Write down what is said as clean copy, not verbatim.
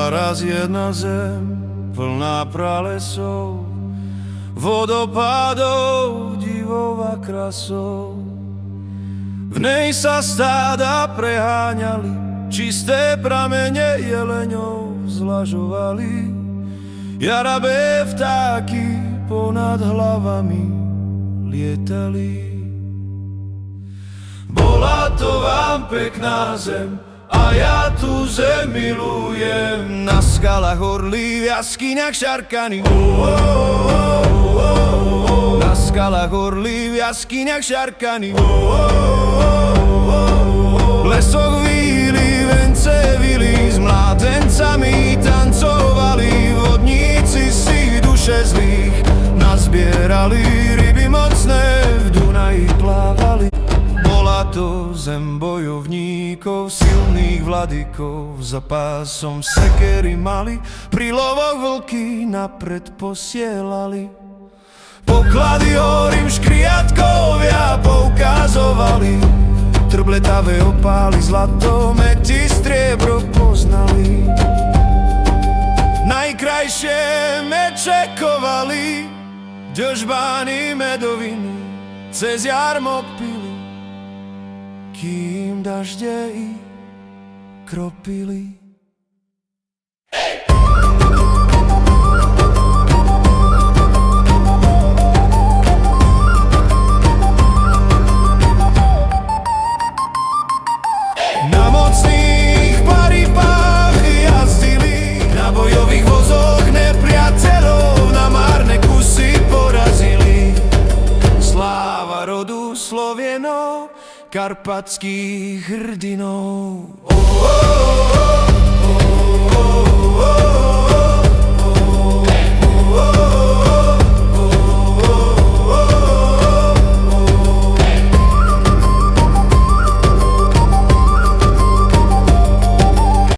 Bola raz jedna zem, plná pralesov, vodopádov, divov a krasov. V nej sa stáda preháňali, čisté pramene jeleňov zlažovali. Jarabé vtáky ponad hlavami lietali. Bola to vám pekná zem, a ja tu zem milujem. Na skalách orlí, v jaskyniach šarkaní. Na skalách orlí, v jaskyniach šarkaní. V lesoch víly, vence vily, s mládencami tancovali. Vodníci si duše zlých nazbierali, ryby mocné v Dunaji plávali. Bola to zem bojovníkov, silných vladykov, za pásom sekery mali, pri lovoch vlky napred posielali. Poklady horím škriatkovia poukazovali, trbletavé opály, zlato, meti, striebro poznali. Najkrajšie meče kovali, ďožbány medoviny cez jarmok pili, kým dažde ich kropili. Na mocných paripách jazdili, na bojových vozoch nepriateľov na márne kusy porazili. Sláva rodu Slovienov, karpatských hrdinov.